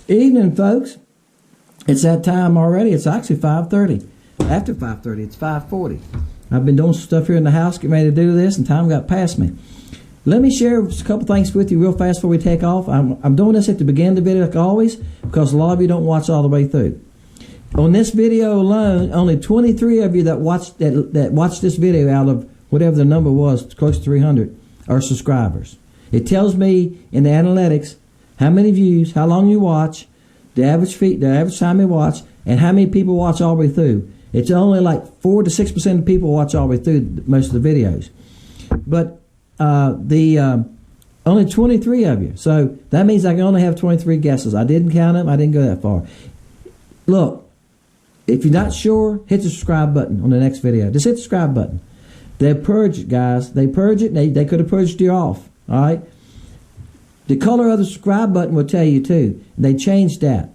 Evening, folks. It's that time already. It's actually 5:30. After 5:30, it's 5:40. I've been doing some stuff here in the house, getting ready to do this, and time got past me. Let me share a couple things with you real fast before we take off. I'm doing this at the beginning of the video, like always, because a lot of you don't watch all the way through. On this video alone, only 23 of you that watched this video out of whatever the number was, close to 300, are subscribers. It tells me in the analytics how many views, how long you watch, the average time you watch, and how many people watch all the way through. It's only like 4 to 6% of people watch all the way through most of the videos. But only 23 of you. So that means I can only have 23 guesses. I didn't count them. I didn't go that far. Look, if you're not sure, hit the subscribe button on the next video. Just hit the subscribe button. They purge it, guys. They purge it. They could have purged you off. All right? The color of the subscribe button will tell you too. They changed that.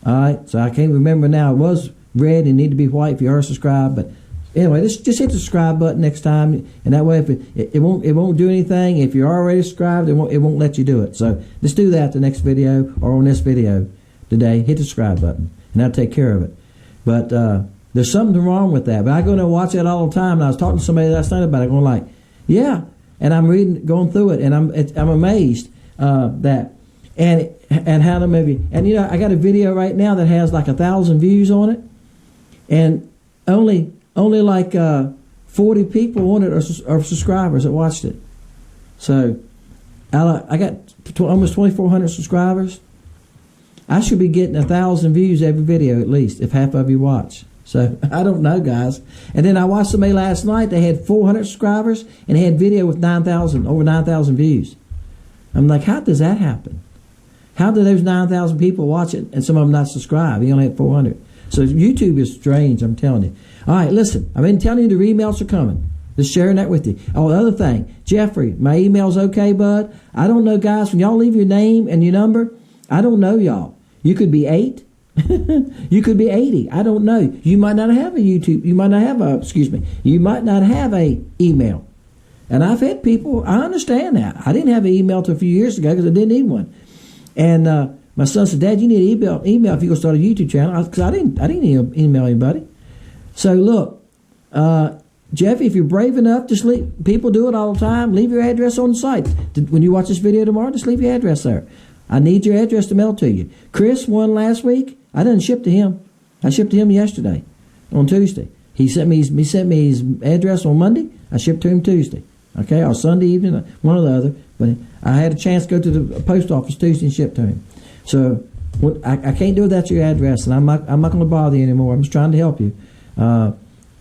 All right? So I can't remember now. It was red and need to be white if you are subscribed. But anyway, just hit the subscribe button next time, and that way if it won't do anything. If you're already subscribed, it won't let you do it. So just do that the next video or on this video today. Hit the subscribe button, and that'll take care of it. But there's something wrong with that. But I go and watch that all the time. And I was talking to somebody last night about it, going like, yeah. And I'm going through it, and I'm amazed that and how to maybe, and you know, I got a video right now that has like 1,000 views on it, and only like 40 people on it are subscribers that watched it. So I got almost 2,400 subscribers. I should be getting 1,000 views every video at least if half of you watch. So I don't know, guys. And then I watched somebody last night. They had 400 subscribers and they had video with over 9,000 views. I'm like, how does that happen? How do those 9,000 people watch it and some of them not subscribe? He only had 400. So YouTube is strange, I'm telling you. All right, listen. I've been telling you the emails are coming. Just sharing that with you. Oh, the other thing, Jeffrey, my email's okay, bud? I don't know, guys. When y'all leave your name and your number, I don't know y'all. You could be 8. You could be 80. I don't know. You might not have a YouTube. You might not have a, you might not have a email. And I've had people, I understand that. I didn't have an email till a few years ago because I didn't need one. And my son said, Dad, you need an email if you're going to start a YouTube channel. Because I didn't email anybody. So look, Jeffy, if you're brave enough, just leave. People do it all the time. Leave your address on the site. When you watch this video tomorrow, just leave your address there. I need your address to mail to you. Chris won last week. I didn't ship to him. I shipped to him yesterday, on Tuesday. He sent me his address on Monday. I shipped to him Tuesday. Okay, or Sunday evening, one or the other. But I had a chance to go to the post office Tuesday and ship to him. So I can't do it without your address, and I'm not going to bother you anymore. I'm just trying to help you.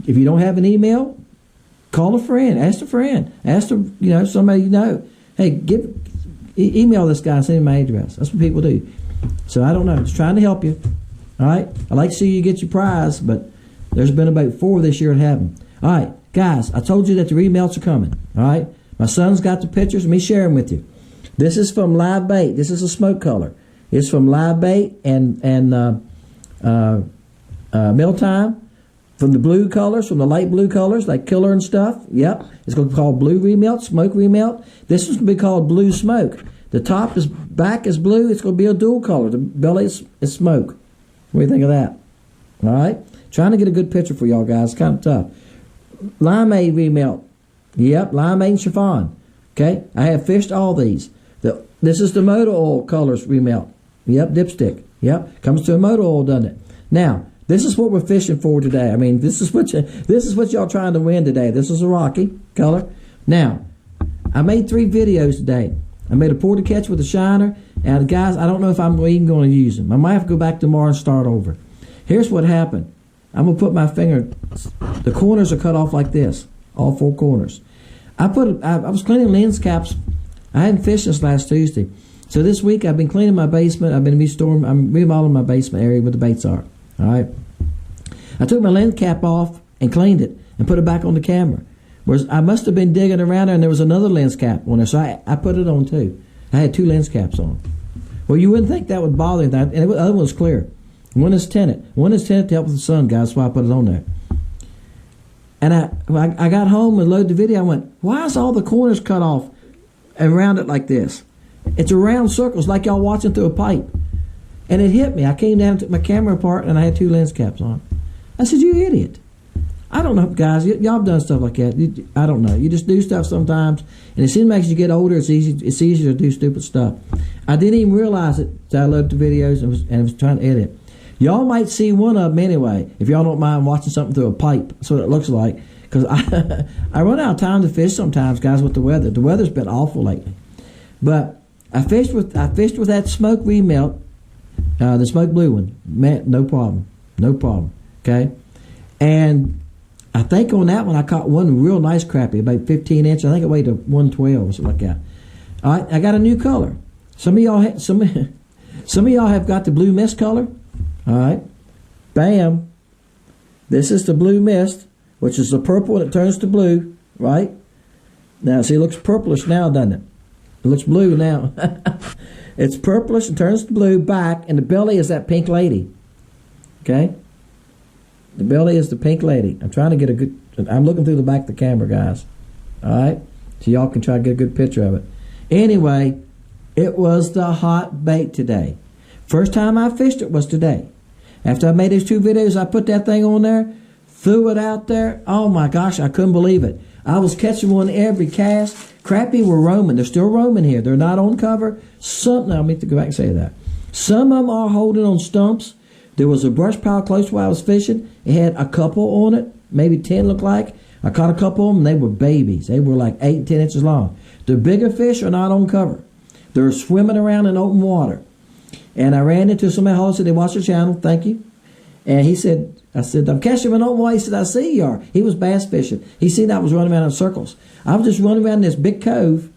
If you don't have an email, call a friend. Ask a friend. Ask somebody you know. Hey, email this guy and send him my address. That's what people do. So I don't know. Just trying to help you. All right? I'd like to see you get your prize, but there's been about 4 this year that haven't. All right, guys, I told you that the emails are coming. All right? My son's got the pictures. Let me share them with you. This is from Live Bait. This is a smoke color. It's from Live Bait and Mealtime. From the blue colors, from the light blue colors, like Killer and stuff. Yep. It's going to be called Blue Remelt, Smoke Remelt. This is going to be called Blue Smoke. The back is blue. It's going to be a dual color. The belly is smoke. What do you think of that? All right. Trying to get a good picture for y'all guys. Kind of tough. Limeade Remelt. Yep. Limeade and Chiffon. Okay. I have fished all these. This is the motor oil colors Remelt. Yep. Dipstick. Yep. Comes to a motor oil, doesn't it? Now, this is what we're fishing for today. I mean, this is what y'all trying to win today. This is a Rocky color. Now, I made 3 videos today. I made a pour to catch with a shiner, and guys, I don't know if I'm even going to use them. I might have to go back tomorrow and start over. Here's what happened. I'm going to put my finger, the corners are cut off like this, all 4 corners. I was cleaning lens caps. I hadn't fished since last Tuesday. So this week I've been cleaning my basement. I'm remodeling my basement area where the baits are. All right. I took my lens cap off and cleaned it and put it back on the camera. Whereas I must have been digging around there and there was another lens cap on there, so I put it on too. I had 2 lens caps on. Well, you wouldn't think that would bother me, and the other one was clear. One is tinted. One is tinted to help with the sun, guys, so I put it on there. And I got home and loaded the video. I went, why is all the corners cut off around it like this? It's a round circle. It's like y'all watching through a pipe. And it hit me. I came down and took my camera apart, and I had 2 lens caps on. I said, you idiot. I don't know, guys. Y'all have done stuff like that. I don't know. You just do stuff sometimes, and it seems like as you get older, it's easier to do stupid stuff. I didn't even realize it until I loaded the videos and was trying to edit. Y'all might see one of them anyway, if y'all don't mind watching something through a pipe. That's what it looks like. Because I run out of time to fish sometimes, guys, with the weather. The weather's been awful lately. But I fished with that smoke remelt, the smoke blue one. Man, no problem. No problem. Okay? And I think on that one I caught one real nice crappie, about 15 inches. I think it weighed 112 or something like that. All right, I got a new color. Some of y'all have got the blue mist color. All right, bam. This is the blue mist, which is the purple and it turns to blue. Right now, see, it looks purplish now, doesn't it? It looks blue now. It's purplish and turns to blue back, and the belly is that pink lady. Okay. The belly is the pink lady. I'm trying to get a good... I'm looking through the back of the camera, guys. All right? So y'all can try to get a good picture of it. Anyway, it was the hot bait today. First time I fished it was today. After I made these 2 videos, I put that thing on there, threw it out there. Oh, my gosh, I couldn't believe it. I was catching one every cast. Crappie were roaming. They're still roaming here. They're not on cover. Some... Now, I meant to go back and say that. Some of them are holding on stumps. There was a brush pile close to where I was fishing. It had a couple on it, maybe 10 looked like. I caught a couple of them, and they were babies. They were like 8 and 10 inches long. The bigger fish are not on cover. They're swimming around in open water. And I ran into somebody who said they watched the channel, thank you. And he said, I said, I'm catching them in open water. He said, I see you are. He was bass fishing. He seen I was running around in circles. I was just running around this big cove in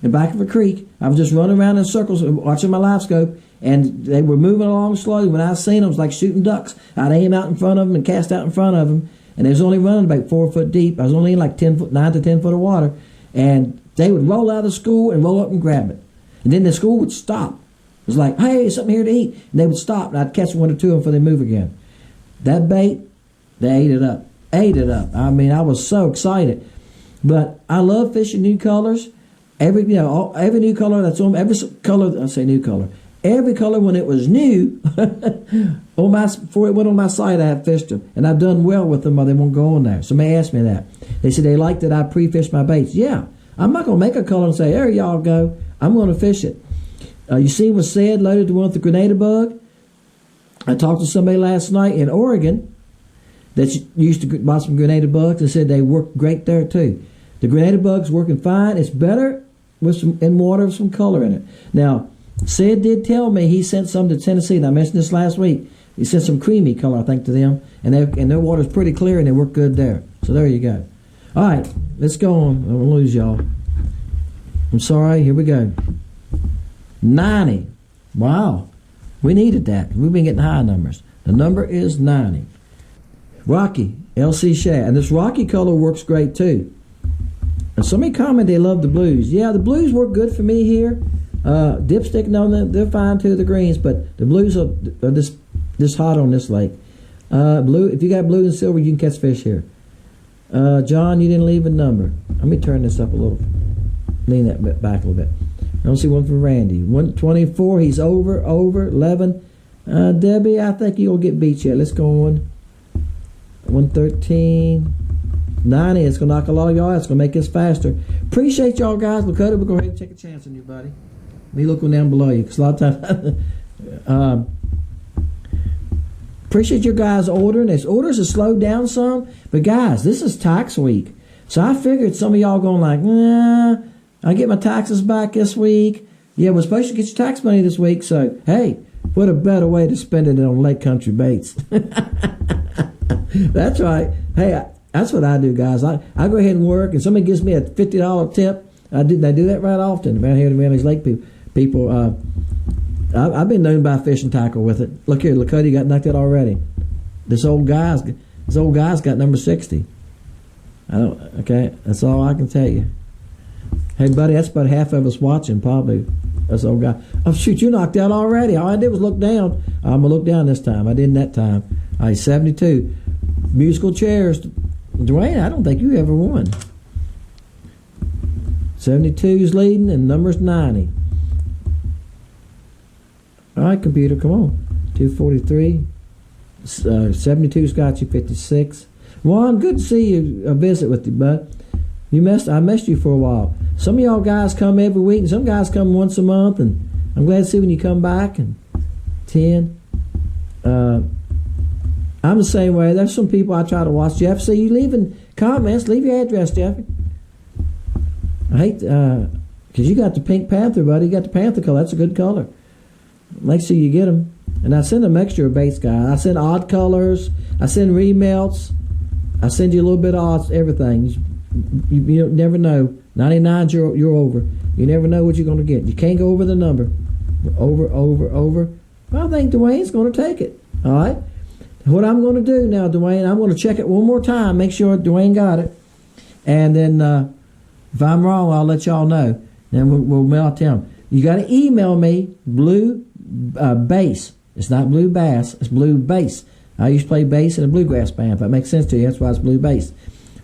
the back of a creek. I was just running around in circles watching my live scope. And they were moving along slowly. When I seen them, it was like shooting ducks. I'd aim out in front of them and cast out in front of them. And they was only running about 4 foot deep. I was only in like 9 to 10 foot of water. And they would roll out of the school and roll up and grab it. And then the school would stop. It was like, hey, something here to eat. And they would stop, and I'd catch 1 or 2 of them before they move again. That bait, they ate it up. Ate it up. I mean, I was so excited. But I love fishing new colors. Every new color that's on, every color, I say new color. Every color when it was new, before it went on my site, I had fished them. And I've done well with them, or they won't go on there. Somebody asked me that. They said they liked that I pre-fished my baits. Yeah, I'm not going to make a color and say, there y'all go. I'm going to fish it. You see what Shad loaded the one with the grenada bug? I talked to somebody last night in Oregon that used to buy some grenada bugs and said they work great there too. The grenada bug's working fine. It's better with some in water with some color in it. Now, Shad did tell me he sent some to Tennessee, and I mentioned this last week. He sent some creamy color, I think, to them, and their water's pretty clear, and they work good there. So there you go. All right, let's go on. I'm going to lose y'all. I'm sorry. Here we go. 90. Wow. We needed that. We've been getting high numbers. The number is 90. Rocky, LC Shad. And this Rocky color works great, too. And somebody commented they love the blues. Yeah, the blues work good for me here. Dipstick, no, they're fine too, the greens, but the blues are this hot on this lake. Blue, if you got blue and silver, you can catch fish here. John, you didn't leave a number. Let me turn this up a little. Lean that bit back a little bit. I don't see one from Randy. 124, he's over, 11. Debbie, I think you'll get beat yet. Let's go on. 113. 90, it's going to knock a lot of y'all out. It's going to make this faster. Appreciate y'all guys. Lakota, we'll go ahead and take a chance on you, buddy. Me looking down below you, because a lot of times... appreciate your guys ordering. This orders have slowed down some, but guys, this is tax week. So I figured some of y'all going like, nah, I get my taxes back this week. Yeah, we're supposed to get your tax money this week, so hey, what a better way to spend it on Lake Country baits. That's right. Hey, that's what I do, guys. I go ahead and work, and somebody gives me a $50 tip. I do that right often around here in these lake people. I've been known to buy fishing tackle with it. Look here, Lakota got knocked out already. This old guy's got number 60. Okay, that's all I can tell you. Hey, buddy, that's about half of us watching, probably. That's old guy. Oh, shoot, you knocked out already. All I did was look down. I'm going to look down this time. I didn't that time. All right, 72. Musical chairs. Dwayne, I don't think you ever won. 72's leading, and number's 90. All right, computer, come on. 243. 72's got you 56. Juan, good to see you. A visit with you, bud. I missed you for a while. Some of y'all guys come every week, and some guys come once a month, and I'm glad to see when you come back. And 10. I'm the same way. There's some people I try to watch. Jeff, see you leaving comments. Leave your address, Jeffy. I hate, because you got the Pink Panther, buddy. You got the Panther color. That's a good color. Make sure you get them. And I send a mixture of baits, guys. I send odd colors. I send remelts. I send you a little bit of odds, everything. You never know. 99's you're over. You never know what you're going to get. You can't go over the number. Over. Well, I think Dwayne's going to take it. All right? What I'm going to do now, Dwayne, I'm going to check it one more time, make sure Dwayne got it. And then if I'm wrong, I'll let y'all know. Then we'll mail it to him. You got to email me blue bass. It's not blue bass. It's blue bass. I used to play bass in a bluegrass band. If that makes sense to you, that's why it's blue bass.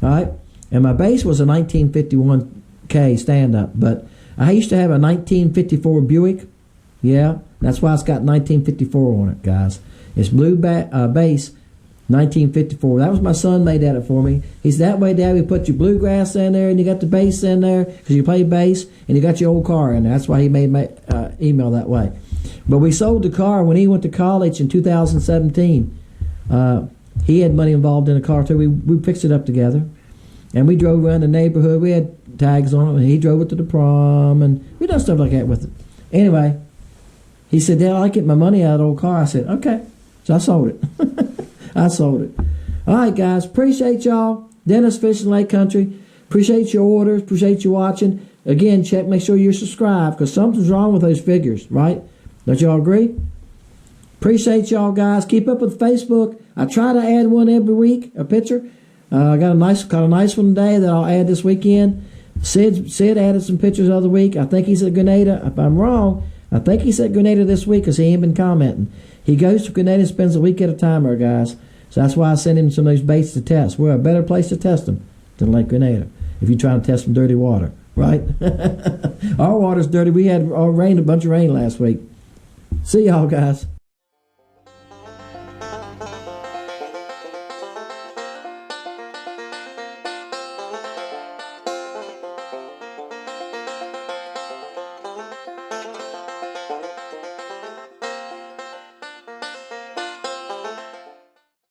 All right? And my bass was a 1951K stand-up. But I used to have a 1954 Buick. Yeah, that's why it's got 1954 on it, guys. It's blue bass, 1954. That was my son made that for me. He said, that way, Dad, we put your bluegrass in there, and you got the bass in there, because you play bass, and you got your old car in there. That's why he made my email that way. But we sold the car when he went to college in 2017. He had money involved in the car, too. We fixed it up together. And we drove around the neighborhood. We had tags on it, and he drove it to the prom, and we done stuff like that with it. Anyway, he said, Dad, I like get my money out of the old car. I said, okay. So I sold it. I sold it. All right, guys. Appreciate y'all. Dennis Fishing Lake Country. Appreciate your orders. Appreciate you watching. Again, make sure you're subscribed, because something's wrong with those figures, right? Don't y'all agree? Appreciate y'all, guys. Keep up with Facebook. I try to add one every week, a picture. I got a nice one today that I'll add this weekend. Sid added some pictures the other week. I think he's at Grenada. If I'm wrong, I think he's at Grenada this week, because he ain't been commenting. He goes to Grenada and spends a week at a time there, guys. So that's why I send him some of those baits to test. We're a better place to test them than Lake Grenada if you're trying to test some dirty water, right? Our water's dirty. We had a bunch of rain last week. See y'all, guys.